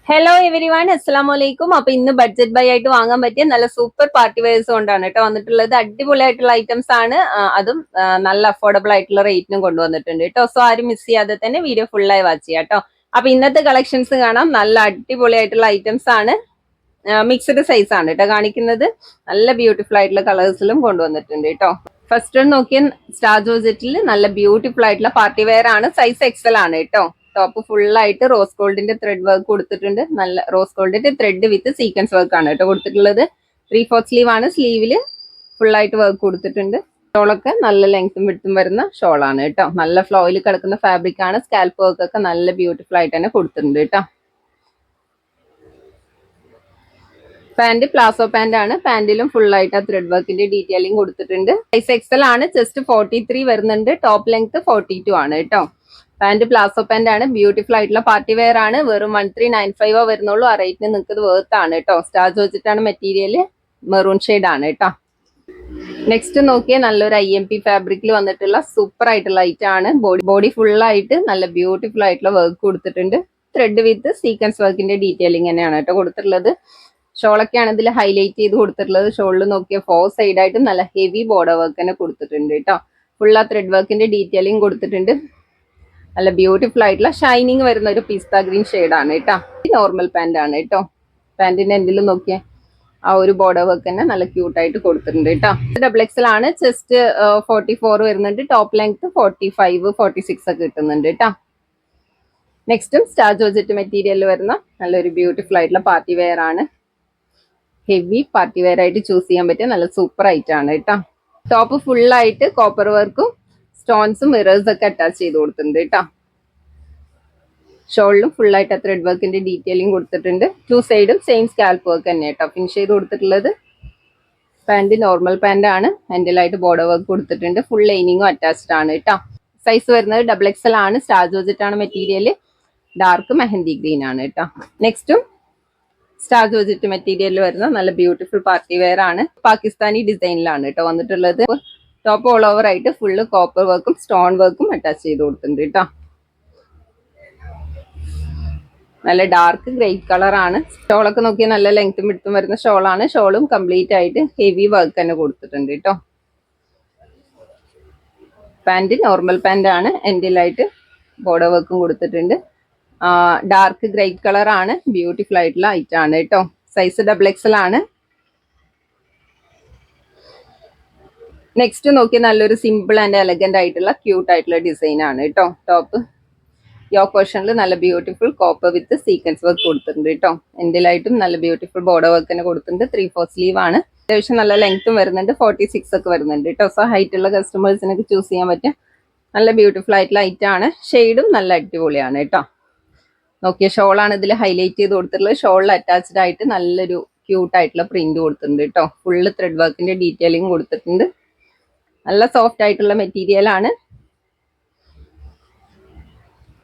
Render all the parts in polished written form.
Hello every one അസ്സലാമു അലൈക്കും. അപ്പൊ ഇന്ന് ബഡ്ജറ്റ് ബൈ ആയിട്ട് വാങ്ങാൻ പറ്റിയ നല്ല സൂപ്പർ പാർട്ടി വെയർസ് കൊണ്ടാണ് കേട്ടോ വന്നിട്ടുള്ളത്. അടിപൊളിയായിട്ടുള്ള ഐറ്റംസ് ആണ്. അതും നല്ല അഫോർഡബിൾ ആയിട്ടുള്ള റേറ്റിനും കൊണ്ടുവന്നിട്ടുണ്ട് കേട്ടോ. സോ ആരും മിസ് ചെയ്യാതെ തന്നെ വീഡിയോ ഫുള്ളായി വാച്ച് ചെയ്യാം കേട്ടോ. അപ്പൊ ഇന്നത്തെ കളക്ഷൻസ് കാണാം. നല്ല അടിപൊളിയായിട്ടുള്ള ഐറ്റംസ് ആണ്. മിക്സ്ഡ് സൈസ് ആണ് കേട്ടോ കാണിക്കുന്നത്. നല്ല ബ്യൂട്ടിഫുൾ ആയിട്ടുള്ള കളേഴ്സിലും കൊണ്ടുവന്നിട്ടുണ്ട് കേട്ടോ. ഫസ്റ്റ് ഒന്ന് നോക്കിയാൽ സ്റ്റാർ ജോർജറ്റിൽ നല്ല ബ്യൂട്ടിഫുൾ ആയിട്ടുള്ള പാർട്ടി വെയർ ആണ്. സൈസ് എക്സൽ ആണ് കേട്ടോ. ടോപ്പ് ഫുൾ ആയിട്ട് റോസ് ഗോൾഡിന്റെ ത്രെഡ് വർക്ക് കൊടുത്തിട്ടുണ്ട്. നല്ല റോസ് ഗോൾഡിന്റെ ത്രെഡ് വിത്ത് സീക്വൻസ് വർക്ക് ആണ് കേട്ടോ കൊടുത്തിട്ടുള്ളത്. 3/4 സ്ലീവ് ആണ്. സ്ലീവില് ഫുൾ ആയിട്ട് വർക്ക് കൊടുത്തിട്ടുണ്ട്. ഷോളൊക്കെ നല്ല ലെങ്ത്തും വിടുത്തും വരുന്ന ഷോളാണ് കേട്ടോ. നല്ല ഫ്ലോയിൽ കിടക്കുന്ന ഫാബ്രിക് ആണ്. സ്കാൽപ്പ് വർക്ക് ഒക്കെ നല്ല ബ്യൂട്ടിഫുൾ ആയിട്ട് തന്നെ കൊടുത്തിട്ടുണ്ട് കേട്ടോ. പാന്റ് പ്ലാസോ പാന്റ് ആണ്. പാന്റിലും ഫുൾ ആയിട്ട് ആ ത്രെഡ് വർക്കിന്റെ ഡീറ്റെയിലിംഗ് കൊടുത്തിട്ടുണ്ട്. സൈസ് എക്സൽ ആണ്. ചെസ്റ്റ് 43 വരുന്നുണ്ട്. ടോപ്പ് ലെങ്ത് 42 ആണ് കേട്ടോ. പാന്റ് പ്ലാസോ പാന്റ് ആണ്. ബ്യൂട്ടിഫുൾ ആയിട്ടുള്ള പാർട്ടി വെയർ ആണ്. വെറും 1395 വരുന്നുള്ളൂ. ആ റേറ്റിന് നിങ്ങൾക്ക് ഇത് വേർത്ത് ആണ് കേട്ടോ. സ്റ്റാർ ജോർജറ്റാണ് മെറ്റീരിയൽ. മെറൂൺ ഷെയ്ഡ് ആണ് കേട്ടോ. നെക്സ്റ്റ് നോക്കിയാൽ നല്ലൊരു IMP ഫാബ്രിക്കിൽ വന്നിട്ടുള്ള സൂപ്പർ ആയിട്ടുള്ള ഐറ്റം ആണ്. ബോഡി ഫുൾ ആയിട്ട് നല്ല ബ്യൂട്ടിഫുൾ ആയിട്ടുള്ള വർക്ക് കൊടുത്തിട്ടുണ്ട്. ത്രെഡ് വിത്ത് സീക്വൻസ് വർക്കിന്റെ ഡീറ്റെയിലിംഗ് തന്നെയാണ് കേട്ടോ കൊടുത്തിട്ടുള്ളത്. ഷോളൊക്കെയാണ് ഇതിൽ ഹൈലൈറ്റ് ചെയ്ത് കൊടുത്തിട്ടുള്ളത്. ഷോളിൽ നോക്കിയ 4 സൈഡായിട്ട് നല്ല ഹെവി ബോർഡർ വർക്ക് തന്നെ കൊടുത്തിട്ടുണ്ട് കേട്ടോ. ഫുൾ ആ ത്രെഡ് വർക്കിന്റെ ഡീറ്റെയിലിംഗ് കൊടുത്തിട്ടുണ്ട്. നല്ല ബ്യൂട്ടിഫുൾ ആയിട്ടുള്ള ഷൈനിങ് വരുന്ന ഒരു പിസ്ത ഗ്രീൻ ഷെയ്ഡാണ് കേട്ടോ. നോർമൽ പാന്റ് ആണ് കേട്ടോ. പാന്റിന്റെ എൻഡിൽ നോക്കിയ ആ ഒരു ബോർഡർ വർക്ക് തന്നെ നല്ല ക്യൂട്ടായിട്ട് കൊടുത്തിട്ടുണ്ട് കേട്ടോ. XXL ആണ്. ചെസ്റ്റ് 44 വരുന്നുണ്ട്. ടോപ്പ് ലെങ്ത് 45, 46 ഒക്കെ കിട്ടുന്നുണ്ട് കേട്ടോ. നെക്സ്റ്റും സ്റ്റാർ ജോർജറ്റ് മെറ്റീരിയൽ വരുന്ന നല്ലൊരു ബ്യൂട്ടിഫുൾ ആയിട്ടുള്ള പാർട്ടി വെയർ ആണ്. ഹെവി പാർട്ടി വെയർ ആയിട്ട് ചൂസ് ചെയ്യാൻ പറ്റിയ നല്ല സൂപ്പർ ഐറ്റം ആണ് കേട്ടോ. ടോപ്പ് ഫുൾ ആയിട്ട് കോപ്പർ വർക്കും സ്റ്റോൺസും മിറേഴ്സ് ഒക്കെ അറ്റാച്ച് ചെയ്ത് കൊടുത്തിട്ടുണ്ട് കേട്ടോ. ഷോളിലും ഫുൾ ആയിട്ട് ത്രെഡ് വർക്കിന്റെ ഡീറ്റെയിലിംഗ് കൊടുത്തിട്ടുണ്ട്. 2 സൈഡും സെയിം സ്കാൽപ്പ് വർക്ക് തന്നെ കേട്ടോ ഫിനിഷ് ചെയ്ത് കൊടുത്തിട്ടുള്ളത്. പാന്റ് നോർമൽ പാന്റ് ആണ്. ഹാൻഡിലായിട്ട് ബോർഡർ വർക്ക് കൊടുത്തിട്ടുണ്ട്. ഫുൾ ലൈനിങ്ങും അറ്റാച്ച്ഡ് ആണ് കേട്ടോ. സൈസ് വരുന്നത് XXL ആണ്. സ്റ്റാർ ജോർജറ്റ് ആണ് മെറ്റീരിയൽ. ഡാർക്ക് മെഹന്തി ഗ്രീൻ ആണ് കേട്ടോ. നെക്സ്റ്റും സ്റ്റാർ ജോർജറ്റ് മെറ്റീരിയൽ വരുന്ന നല്ല ബ്യൂട്ടിഫുൾ പാർട്ടി വെയർ ആണ്. പാകിസ്ഥാനി ഡിസൈനിലാണ് കേട്ടോ വന്നിട്ടുള്ളത്. ടോപ്പ് ഓൾ ഓവർ ആയിട്ട് ഫുള്ള് കോപ്പർ വർക്കും സ്റ്റോൺ വർക്കും അറ്റാച്ച് ചെയ്ത് കൊടുത്തിട്ടുണ്ട് കേട്ടോ. നല്ല ഡാർക്ക് ഗ്രേ കളർ ആണ്. ഷോളൊക്കെ നോക്കിയാൽ നല്ല ലെങ്ത്തും വിടുത്തും വരുന്ന ഷോളാണ്. ഷോളും കംപ്ലീറ്റ് ആയിട്ട് ഹെവി വർക്ക് തന്നെ കൊടുത്തിട്ടുണ്ട് കേട്ടോ. പാന്റ് നോർമൽ പാന്റ് ആണ്. എൻഡിലായിട്ട് ബോർഡർ വർക്കും കൊടുത്തിട്ടുണ്ട്. ഡാർക്ക് ഗ്രേ കളർ ആണ്. ബ്യൂട്ടിഫുൾ ആയിട്ടുള്ള ഐറ്റം ആണ് കേട്ടോ. സൈസ് XXL ആണ്. നെക്സ്റ്റ് നോക്കി നല്ലൊരു സിമ്പിൾ ആൻഡ് എലഗന്റ് ആയിട്ടുള്ള ക്യൂട്ട് ആയിട്ടുള്ള ഡിസൈൻ ആണ് കേട്ടോ. ടോപ്പ് യോക്ക് പോർഷനിൽ നല്ല ബ്യൂട്ടിഫുൾ കോപ്പർ വിത്ത് സീക്വൻസ് വർക്ക് കൊടുത്തിട്ടുണ്ട് കേട്ടോ. എൻഡിലായിട്ടും നല്ല ബ്യൂട്ടിഫുൾ ബോർഡർ വർക്ക് തന്നെ കൊടുത്തിട്ടുണ്ട്. 3/4 സ്ലീവ് ആണ്. അത്യാവശ്യം നല്ല ലെങ്ത്തും വരുന്നുണ്ട്. 46 ഒക്കെ വരുന്നുണ്ട് കേട്ടോ. സോ ഹൈറ്റ് ഉള്ള കസ്റ്റമേഴ്സിനൊക്കെ ചൂസ് ചെയ്യാൻ പറ്റിയ നല്ല ബ്യൂട്ടിഫുൾ ആയിട്ടുള്ള ഐറ്റം ആണ്. ഷെയ്ഡും നല്ല അടിപൊളിയാണ് കേട്ടോ. നോക്കിയ ഷോളാണ് ഇതിൽ ഹൈലൈറ്റ് ചെയ്ത് കൊടുത്തിട്ടുള്ളത്. ഷോളിൽ അറ്റാച്ച്ഡ് ആയിട്ട് നല്ലൊരു ക്യൂട്ട് ആയിട്ടുള്ള പ്രിന്റ് കൊടുത്തിട്ടുണ്ട് കേട്ടോ. ഫുള്ള് ത്രെഡ് വർക്കിന്റെ ഡീറ്റെയിലിംഗ് കൊടുത്തിട്ടുണ്ട്. നല്ല സോഫ്റ്റ് ആയിട്ടുള്ള മെറ്റീരിയൽ ആണ്.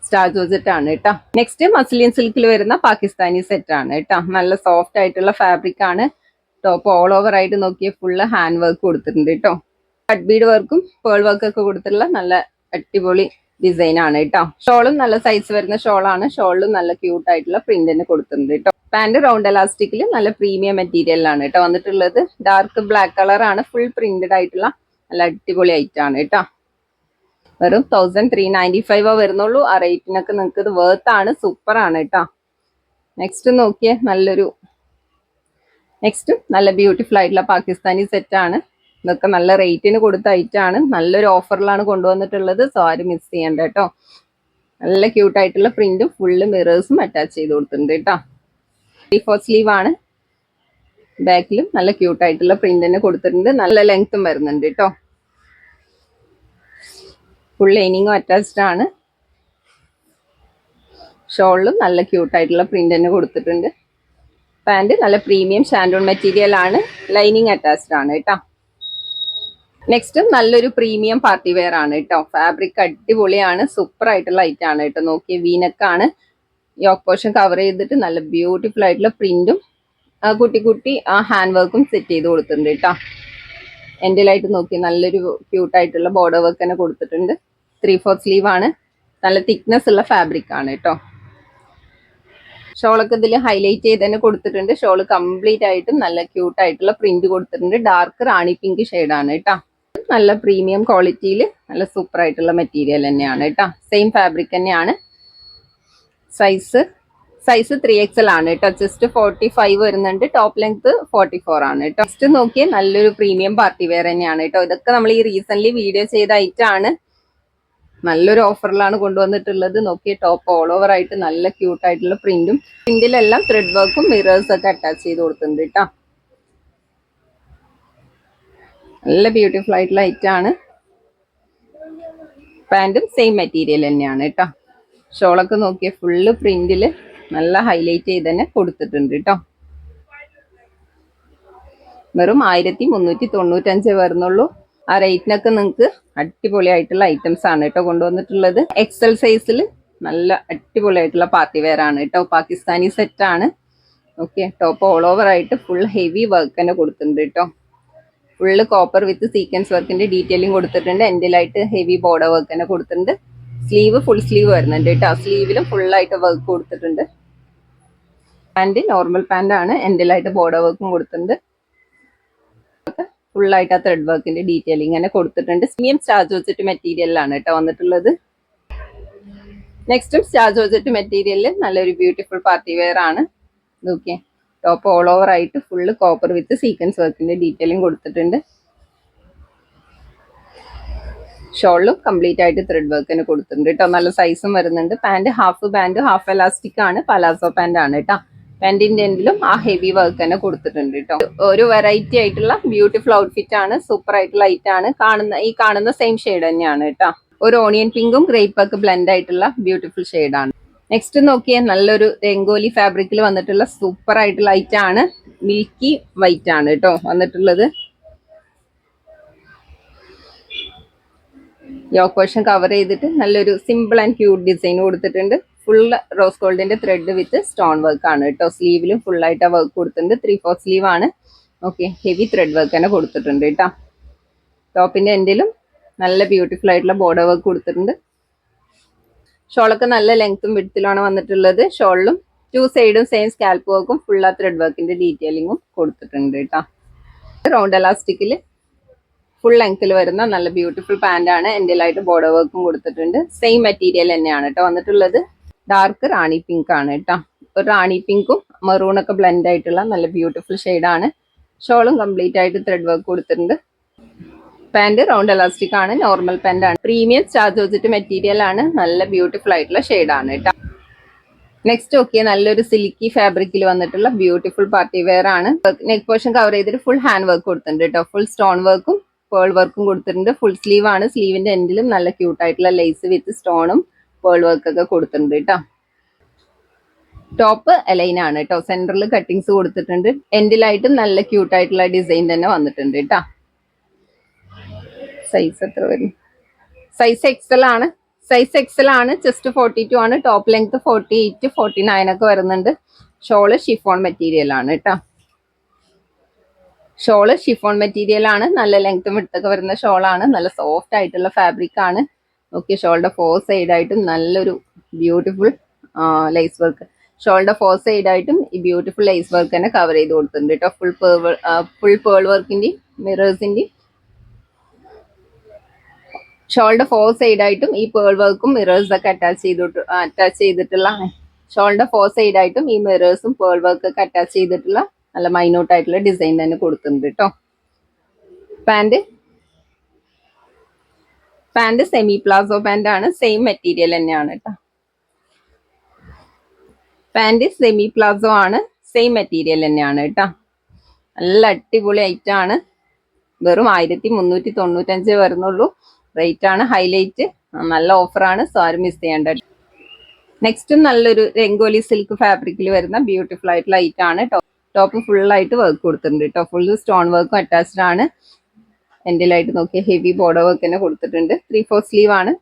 സ്റ്റാർ ജോർജറ്റ് ആണ് കേട്ടോ. നെക്സ്റ്റ് മസ്ലിൻ സിൽക്കിൽ വരുന്ന പാകിസ്ഥാനി സെറ്റ് ആണ് കേട്ടോ. നല്ല സോഫ്റ്റ് ആയിട്ടുള്ള ഫാബ്രിക് ആണ്. ടോപ്പ് ഓൾ ഓവർ ആയിട്ട് നോക്കിയ ഫുള്ള് ഹാൻഡ് വർക്ക് കൊടുത്തിട്ടുണ്ട് കേട്ടോ. കട്ട് ബീഡ് വർക്കും പേൾ വർക്കും ഒക്കെ കൊടുത്തിട്ടുള്ള നല്ല അടിപൊളി ഡിസൈൻ ആണ് കേട്ടോ. ഷോളും നല്ല സൈസ് വരുന്ന ഷോളാണ്. ഷോളിലും നല്ല ക്യൂട്ട് ആയിട്ടുള്ള പ്രിന്റ് തന്നെ കൊടുത്തിട്ടുണ്ട് കേട്ടോ. പാന്റ് റൗണ്ട് എലാസ്റ്റിക്കിൽ നല്ല പ്രീമിയം മെറ്റീരിയലാണ് കേട്ടോ വന്നിട്ടുള്ളത്. ഡാർക്ക് ബ്ലാക്ക് കളർ ആണ്. ഫുൾ പ്രിന്റഡ് ആയിട്ടുള്ള നല്ല അടിപൊളി ഐറ്റം ആണ് കേട്ടോ. വെറും 1395 വരുന്നുള്ളൂ. ആ റേറ്റിനൊക്കെ നിങ്ങൾക്ക് ഇത് വേർത്ത് ആണ്. സൂപ്പർ ആണ് കേട്ടോ. നെക്സ്റ്റ് നോക്കിയേ നെക്സ്റ്റ് നല്ല ബ്യൂട്ടിഫുൾ ആയിട്ടുള്ള പാകിസ്ഥാനി സെറ്റ് ആണ്. ഇതൊക്കെ നല്ല റേറ്റിന് കൊടുത്ത ഐറ്റം ആണ്. നല്ലൊരു ഓഫറിലാണ് കൊണ്ടുവന്നിട്ടുള്ളത്. സോ ആരും മിസ് ചെയ്യണ്ട കേട്ടോ. നല്ല ക്യൂട്ട് ആയിട്ടുള്ള പ്രിന്റും ഫുള്ള് മിറേഴ്സും അറ്റാച്ച് ചെയ്ത് കൊടുത്തിട്ടുണ്ട് കേട്ടോ. 3/4 സ്ലീവ് ആണ്. ബാക്കിലും നല്ല ക്യൂട്ട് ആയിട്ടുള്ള പ്രിന്റ് തന്നെ കൊടുത്തിട്ടുണ്ട്. നല്ല ലെങ്ത്തും വരുന്നുണ്ട് കേട്ടോ. ഫുൾ ലൈനിങ്ങും അറ്റാച്ച്ഡ് ആണ്. ഷോളിലും നല്ല ക്യൂട്ട് ആയിട്ടുള്ള പ്രിന്റ് തന്നെ കൊടുത്തിട്ടുണ്ട്. പാന്റ് നല്ല പ്രീമിയം ഷാൻഡോൺ മെറ്റീരിയൽ ആണ്. ലൈനിങ് അറ്റാച്ച്ഡ് ആണ് കേട്ടോ. നെക്സ്റ്റ് നല്ലൊരു പ്രീമിയം പാർട്ടി വെയർ ആണ് കേട്ടോ. ഫാബ്രിക് അടിപൊളിയാണ്. സൂപ്പർ ആയിട്ടുള്ള ഐറ്റം ആണ് കേട്ടോ. നോക്കിയ വീനക്കാണ്. യോക്ക് പോർഷൻ കവർ ചെയ്തിട്ട് നല്ല ബ്യൂട്ടിഫുൾ ആയിട്ടുള്ള പ്രിന്റും കുട്ടി ആ ഹാൻഡ് വർക്കും സെറ്റ് ചെയ്ത് കൊടുത്തിട്ടുണ്ട് കേട്ടോ. എൻഡിലായിട്ട് നോക്കി നല്ലൊരു ക്യൂട്ട് ആയിട്ടുള്ള ബോർഡർ വർക്ക് തന്നെ കൊടുത്തിട്ടുണ്ട്. 3/4 സ്ലീവ് ആണ്. നല്ല തിക്നെസ് ഉള്ള ഫാബ്രിക് ആണ് കേട്ടോ. ഷോളൊക്കെ ഇതിൽ ഹൈലൈറ്റ് ചെയ്ത് തന്നെ കൊടുത്തിട്ടുണ്ട്. ഷോള് കംപ്ലീറ്റ് ആയിട്ടും നല്ല ക്യൂട്ട് ആയിട്ടുള്ള പ്രിന്റ് കൊടുത്തിട്ടുണ്ട്. ഡാർക്ക് റാണി പിങ്ക് ഷെയ്ഡാണ് കേട്ടോ. നല്ല പ്രീമിയം ക്വാളിറ്റിയിൽ നല്ല സൂപ്പർ ആയിട്ടുള്ള മെറ്റീരിയൽ തന്നെയാണ് കേട്ടോ. സെയിം ഫാബ്രിക് തന്നെയാണ്. സൈസ് 3XL ആണ് കേട്ടോ. ചെസ്റ്റ് 45 വരുന്നുണ്ട്. ടോപ്പ് ലെങ്ത് 44 ആണ് കേട്ടോ. നെക്സ്റ്റ് നോക്കിയാൽ നല്ലൊരു പ്രീമിയം പാർട്ടി വെയർ തന്നെയാണ് കേട്ടോ. ഇതൊക്കെ നമ്മൾ ഈ റീസെന്റ് വീഡിയോ ചെയ്ത ഐറ്റാണ്. നല്ലൊരു ഓഫറിലാണ് കൊണ്ടുവന്നിട്ടുള്ളത്. നോക്കിയ ടോപ്പ് ഓൾ ഓവർ ആയിട്ട് നല്ല ക്യൂട്ട് ആയിട്ടുള്ള പ്രിന്റിലെല്ലാം ത്രെഡ് വർക്കും മിറേഴ്സ് ഒക്കെ അറ്റാച്ച് ചെയ്ത് കൊടുത്തിട്ടുണ്ട് കേട്ടോ. നല്ല ബ്യൂട്ടിഫുൾ ആയിട്ടുള്ള ഐറ്റാണ്. പാന്റും സെയിം മെറ്റീരിയൽ തന്നെയാണ് കേട്ടോ. ഷോളൊക്കെ നോക്കിയ ഫുള്ള് പ്രിന്റില് നല്ല ഹൈലൈറ്റ് ചെയ്ത് തന്നെ കൊടുത്തിട്ടുണ്ട് കേട്ടോ. വെറും 1395 വരുന്നുള്ളൂ. ആ റേറ്റിനൊക്കെ നിങ്ങൾക്ക് അടിപൊളിയായിട്ടുള്ള ഐറ്റംസ് ആണ് കേട്ടോ കൊണ്ടുവന്നിട്ടുള്ളത്. എക്സൽ സൈസിൽ നല്ല അടിപൊളിയായിട്ടുള്ള പാർട്ടി വെയർ ആണ് കേട്ടോ. പാകിസ്ഥാനി സെറ്റ് ആണ്. ഓക്കെ, ടോപ്പ് ഓൾ ഓവർ ആയിട്ട് ഫുൾ ഹെവി വർക്ക് തന്നെ കൊടുത്തിട്ടുണ്ട് കേട്ടോ. ഫുള്ള് കോപ്പർ വിത്ത് സീക്വൻസ് വർക്കിന്റെ ഡീറ്റെയിലിംഗ് കൊടുത്തിട്ടുണ്ട്. എൻഡിലായിട്ട് ഹെവി ബോർഡർ വർക്ക് തന്നെ കൊടുത്തിട്ടുണ്ട്. സ്ലീവ് ഫുൾ സ്ലീവ് വരുന്നുണ്ട് കേട്ടോ. സ്ലീവിലും ഫുള്ളായിട്ട് വർക്ക് കൊടുത്തിട്ടുണ്ട്. പാന്റ് നോർമൽ പാന്റ് ആണ്. എൻഡിലായിട്ട് ബോർഡർ വർക്കും കൊടുത്തിട്ടുണ്ട്. ഫുള്ളായിട്ട് ആ ത്രെഡ് വർക്കിന്റെ ഡീറ്റെയിലിംഗ് തന്നെ കൊടുത്തിട്ടുണ്ട്. പ്രീമിയം സ്റ്റാർ ജോർജറ്റ് മെറ്റീരിയലാണ് കേട്ടോ വന്നിട്ടുള്ളത്. നെക്സ്റ്റും സ്റ്റാർ ജോർജറ്റ് മെറ്റീരിയലിൽ നല്ലൊരു ബ്യൂട്ടിഫുൾ പാർട്ടി വെയർ ആണ്. ഓക്കെ, ടോപ്പ് ഓൾ ഓവർ ആയിട്ട് ഫുള്ള് കോപ്പർ വിത്ത് സീക്വൻസ് വർക്കിന്റെ ഡീറ്റെയിലിംഗ് കൊടുത്തിട്ടുണ്ട്. ഷോളിലും കംപ്ലീറ്റ് ആയിട്ട് ത്രെഡ് വർക്ക് തന്നെ കൊടുത്തിട്ടുണ്ട് കേട്ടോ. നല്ല സൈസും വരുന്നുണ്ട്. പാന്റ് ഹാഫ് എലാസ്റ്റിക് ആണ്. പലാസോ പാന്റ് ആണ് കേട്ടോ. പാന്റിന്റെ എൻഡിലും ആ ഹെവി വർക്ക് തന്നെ കൊടുത്തിട്ടുണ്ട് കേട്ടോ. ഒരു വെറൈറ്റി ആയിട്ടുള്ള ബ്യൂട്ടിഫുൾ ഔട്ട്ഫിറ്റ് ആണ്. സൂപ്പർ ആയിട്ടുള്ള ഐറ്റം ആണ്. കാണുന്ന സെയിം ഷെയ്ഡ് തന്നെയാണ് കേട്ടോ. ഒരു ഓണിയൻ പിങ്കും ഗ്രേപ്പ് ഒക്കെ ബ്ലെൻഡ് ആയിട്ടുള്ള ബ്യൂട്ടിഫുൾ ഷെയ്ഡാണ്. നെക്സ്റ്റ് നോക്കിയാൽ നല്ലൊരു രംഗോലി ഫാബ്രിക്കിൽ വന്നിട്ടുള്ള സൂപ്പർ ആയിട്ടുള്ള ഐറ്റം ആണ്. മിൽക്കി വൈറ്റ് ആണ് കേട്ടോ വന്നിട്ടുള്ളത്. യോക്ക് പോർഷൻ കവർ ചെയ്തിട്ട് നല്ലൊരു സിമ്പിൾ ആൻഡ് ക്യൂട്ട് ഡിസൈൻ കൊടുത്തിട്ടുണ്ട്. ഫുൾ റോസ് ഗോൾഡിന്റെ ത്രെഡ് വിത്ത് സ്റ്റോൺ വർക്ക് ആണ് കേട്ടോ. സ്ലീവിലും ഫുൾ ആയിട്ട് വർക്ക് കൊടുത്തിട്ടുണ്ട്. 3/4 സ്ലീവ് ആണ്. ഓക്കെ, ഹെവി ത്രെഡ് വർക്ക് തന്നെ കൊടുത്തിട്ടുണ്ട് കേട്ടോ. ടോപ്പിന്റെ എൻഡിലും നല്ല ബ്യൂട്ടിഫുൾ ആയിട്ടുള്ള ബോർഡർ വർക്ക് കൊടുത്തിട്ടുണ്ട്. ഷോളൊക്കെ നല്ല ലെങ്ത്തും വിഡ്ത്തിലാണ് വന്നിട്ടുള്ളത്. ഷോളിലും 2 സൈഡും സെയിം സ്കാൽപ്പ് വർക്കും ഫുൾ ആ ത്രെഡ് വർക്കിന്റെ ഡീറ്റെയിലിങ്ങും കൊടുത്തിട്ടുണ്ട് കേട്ടോ. റൗണ്ട് എലാസ്റ്റിക്കിൽ ഫുൾ ലെങ്ത്തിൽ വരുന്ന നല്ല ബ്യൂട്ടിഫുൾ പാന്റ് ആണ്. എൻഡിലായിട്ട് ബോർഡർ വർക്കും കൊടുത്തിട്ടുണ്ട്. സെയിം മെറ്റീരിയൽ തന്നെയാണ് കേട്ടോ വന്നിട്ടുള്ളത്. ഡാർക്ക് റാണി പിങ്ക് ആണ് കേട്ടോ. ഒരു റാണി പിങ്കും മെറൂണൊക്കെ ബ്ലെൻഡ് ആയിട്ടുള്ള നല്ല ബ്യൂട്ടിഫുൾ ഷെയ്ഡാണ്. ഷോളും കംപ്ലീറ്റ് ആയിട്ട് ത്രെഡ് വർക്ക് കൊടുത്തിട്ടുണ്ട്. പാന്റ് റൗണ്ട് എലാസ്റ്റിക് ആണ്. നോർമൽ പാന്റ് ആണ്. പ്രീമിയം സ്റ്റാർ ജോർജറ്റ് മെറ്റീരിയൽ ആണ്. നല്ല ബ്യൂട്ടിഫുൾ ആയിട്ടുള്ള ഷെയ്ഡാണ് കേട്ടോ. നെക്സ്റ്റ് നോക്കിയാൽ നല്ലൊരു സിൽക്കി ഫാബ്രിക്കിൽ വന്നിട്ടുള്ള ബ്യൂട്ടിഫുൾ പാർട്ടി വെയർ ആണ്. നെക്ക് പോർഷൻ കവർ ചെയ്തിട്ട് ഫുൾ ഹാൻഡ് വർക്ക് കൊടുത്തിട്ടുണ്ട് കേട്ടോ. ഫുൾ സ്റ്റോൺ വർക്കും പേൾ വർക്കും കൊടുത്തിട്ടുണ്ട്. ഫുൾ സ്ലീവ് ആണ്. സ്ലീവിന്റെ എൻഡിലും നല്ല ക്യൂട്ട് ആയിട്ടുള്ള ലേസ് വിത്ത് സ്റ്റോണും പേൾ വർക്ക് ഒക്കെ കൊടുത്തിട്ടുണ്ട് കേട്ടോ. ടോപ്പ് എലൈൻ ആണ് കേട്ടോ. സെന്ററിൽ കട്ടിങ്സ് കൊടുത്തിട്ടുണ്ട്. എൻഡിലായിട്ടും നല്ല ക്യൂട്ട് ആയിട്ടുള്ള ഡിസൈൻ തന്നെ വന്നിട്ടുണ്ട് കേട്ടോ. സൈസ് എത്ര വരും? സൈസ് എക്സൽ ആണ്. ചെസ്റ്റ് 42 ആണ്. ടോപ്പ് ലെങ്ത് 48, 49 ഒക്കെ വരുന്നുണ്ട്. ഷോള് ഷിഫോൺ മെറ്റീരിയൽ ആണ് കേട്ടോ. ഷോള് ഷിഫോൺ മെറ്റീരിയൽ ആണ്. നല്ല ലെങ്ത്തും വിഡ്ത്തൊക്കെ വരുന്ന ഷോളാണ്. നല്ല സോഫ്റ്റ് ആയിട്ടുള്ള ഫാബ്രിക് ആണ്. ഓക്കെ, ഷോളുടെ 4 സൈഡായിട്ടും നല്ലൊരു ബ്യൂട്ടിഫുൾ ലേസ് വർക്ക്. ഷോളുടെ 4 സൈഡായിട്ടും ഈ ബ്യൂട്ടിഫുൾ ലേസ് വർക്ക് തന്നെ കവർ ചെയ്ത് കൊടുത്തിട്ടുണ്ട് കേട്ടോ. ഫുൾ പേൾ വർക്കിന്റെയും മിറേഴ്സിന്റെയും ഷോളുടെ 4 സൈഡായിട്ടും ഈ പേൾ വർക്കും മിറേഴ്സ് ഒക്കെ അറ്റാച്ച് ചെയ്തിട്ടുള്ള ഷോളിന്റെ 4 സൈഡായിട്ടും ഈ മിറേഴ്സും പേൾ വർക്ക് ഒക്കെ അറ്റാച്ച് ചെയ്തിട്ടുള്ള നല്ല മൈന്യൂട്ട് ആയിട്ടുള്ള ഡിസൈൻ തന്നെ കൊടുത്തിട്ടുണ്ട് കേട്ടോ. പാന്റ് സെമി പ്ലാസോ പാന്റ് ആണ്. സെയിം മെറ്റീരിയൽ തന്നെയാണ് കേട്ടോ. പാന്റ് സെമി പ്ലാസോ ആണ്. സെയിം മെറ്റീരിയൽ തന്നെയാണ് കേട്ടോ. നല്ല അടിപൊളി ഐറ്റം ആണ്. വെറും 1395 വരുന്നുള്ളൂ. റേറ്റ് ആണ് ഹൈലൈറ്റ്. നല്ല ഓഫറാണ്. സോ ആരും മിസ് ചെയ്യേണ്ട. നെക്സ്റ്റ് നല്ലൊരു രംഗോലി സിൽക്ക് ഫാബ്രിക്കിൽ വരുന്ന ബ്യൂട്ടിഫുൾ ആയിട്ടുള്ള ഐറ്റം ആണ്. ടോപ്പ് ഫുള്ളായിട്ട് വർക്ക് കൊടുത്തിട്ടുണ്ട് കേട്ടോ. ഫുൾ സ്റ്റോൺ വർക്കും അറ്റാച്ച്ഡ് ആണ്. എൻഡിലായിട്ട് നോക്കിയാൽ ഹെവി ബോർഡർ വർക്ക് തന്നെ കൊടുത്തിട്ടുണ്ട്. 3/4 സ്ലീവ് ആണ്.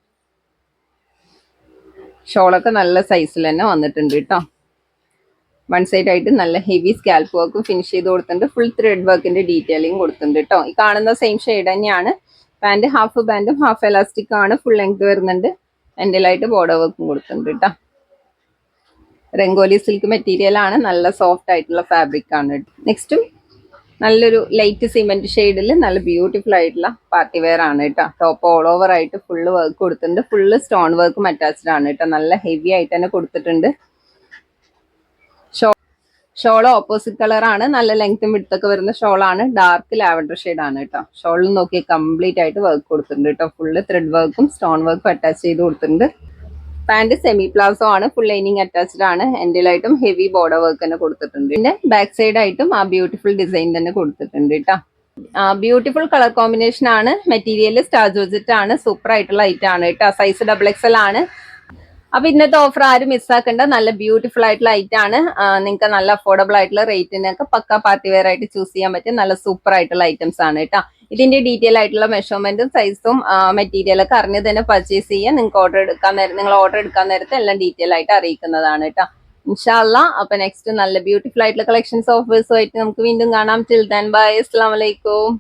ഷോളൊക്കെ നല്ല സൈസിൽ തന്നെ വന്നിട്ടുണ്ട് കേട്ടോ. വൺ സൈഡ് ആയിട്ട് നല്ല ഹെവി സ്കാൽപ്പ് വർക്കും ഫിനിഷ് ചെയ്ത് കൊടുത്തിട്ടുണ്ട്. ഫുൾ ത്രെഡ് വർക്കിന്റെ ഡീറ്റെയിലിംഗ് കൊടുത്തിട്ടുണ്ട് കേട്ടോ. ഈ കാണുന്ന സെയിം ഷെയ്ഡ് തന്നെയാണ്. പാന്റ് ഹാഫ് എലാസ്റ്റിക് ആണ്. ഫുൾ ലെങ്ത് വരുന്നുണ്ട്. എൻഡിലായിട്ട് ബോർഡർ വർക്കും കൊടുത്തിട്ടുണ്ട് കേട്ടോ. രംഗോലി സിൽക്ക് മെറ്റീരിയൽ ആണ്, നല്ല സോഫ്റ്റ് ആയിട്ടുള്ള ഫാബ്രിക് ആണ്. നെക്സ്റ്റും നല്ലൊരു ലൈറ്റ് സിമെന്റ് ഷെയ്ഡിൽ നല്ല ബ്യൂട്ടിഫുൾ ആയിട്ടുള്ള പാർട്ടി വെയർ ആണ് കേട്ടോ. ടോപ്പ് ഓൾ ഓവർ ആയിട്ട് ഫുള്ള് വർക്ക് കൊടുത്തിട്ടുണ്ട്. ഫുള്ള് സ്റ്റോൺ വർക്കും അറ്റാച്ച്ഡ് ആണ് കേട്ടോ. നല്ല ഹെവി ആയിട്ട് തന്നെ കൊടുത്തിട്ടുണ്ട്. ഷോൾ ഓപ്പോസിറ്റ് കളർ ആണ്, നല്ല ലെങ്ത്തും വിഡ്ത്തൊക്കെ വരുന്ന ഷോളാണ്. ഡാർക്ക് ലാവൻഡർ ഷെയ്ഡ് ആണ് കേട്ടോ. ഷോളിൽ നോക്കി കംപ്ലീറ്റ് ആയിട്ട് വർക്ക് കൊടുത്തിട്ടുണ്ട് കേട്ടോ. ഫുള്ള് ത്രെഡ് വർക്കും സ്റ്റോൺ വർക്കും അറ്റാച്ച് ചെയ്ത് കൊടുത്തിട്ടുണ്ട്. പാന്റ് സെമി പ്ലാസോ ആണ്, ഫുൾ ലൈനിങ് അറ്റാച്ച്ഡ് ആണ്. എൻഡിലായിട്ടും ഹെവി ബോർഡർ വർക്ക് തന്നെ കൊടുത്തിട്ടുണ്ട്. പിന്നെ ബാക്ക് സൈഡ് ആയിട്ടും ആ ബ്യൂട്ടിഫുൾ ഡിസൈൻ തന്നെ കൊടുത്തിട്ടുണ്ട് കേട്ടോ. ബ്യൂട്ടിഫുൾ കളർ കോമ്പിനേഷൻ ആണ്. മെറ്റീരിയൽ സ്റ്റാർ ജോർജറ്റ് ആണ്. സൂപ്പർ ആയിട്ടുള്ള ഐറ്റം ആണ് കേട്ടോ. സൈസ് XXL ആണ്. അപ്പൊ ഇന്നത്തെ ഓഫർ ആരും മിസ്സാക്കേണ്ട. നല്ല ബ്യൂട്ടിഫുൾ ആയിട്ടുള്ള ഐറ്റം ആണ്. നിങ്ങൾക്ക് നല്ല അഫോർഡബിൾ ആയിട്ടുള്ള റേറ്റിനൊക്കെ പക്ക പാർട്ടി വെയർ ആയിട്ട് ചൂസ് ചെയ്യാൻ പറ്റിയ നല്ല സൂപ്പർ ആയിട്ടുള്ള ഐറ്റംസ് ആണ് കേട്ടോ. ഇതിന്റെ ഡീറ്റെയിൽ ആയിട്ടുള്ള മെഷർമെന്റും സൈസും മെറ്റീരിയലൊക്കെ അറിഞ്ഞ് തന്നെ പർച്ചേസ് ചെയ്യാൻ നിങ്ങൾ ഓർഡർ എടുക്കാൻ നേരത്തെ എല്ലാം ഡീറ്റെയിൽ ആയിട്ട് അറിയിക്കുന്നതാണ് കേട്ടോ. ഇൻഷാ അല്ലാഹ്. അപ്പൊ നെക്സ്റ്റ് നല്ല ബ്യൂട്ടിഫുൾ ആയിട്ടുള്ള കളക്ഷൻസ് ഓഫേഴ്സും ആയിട്ട് നമുക്ക് വീണ്ടും കാണാം. Till then bye. അസ്സലാമു അലൈക്കും.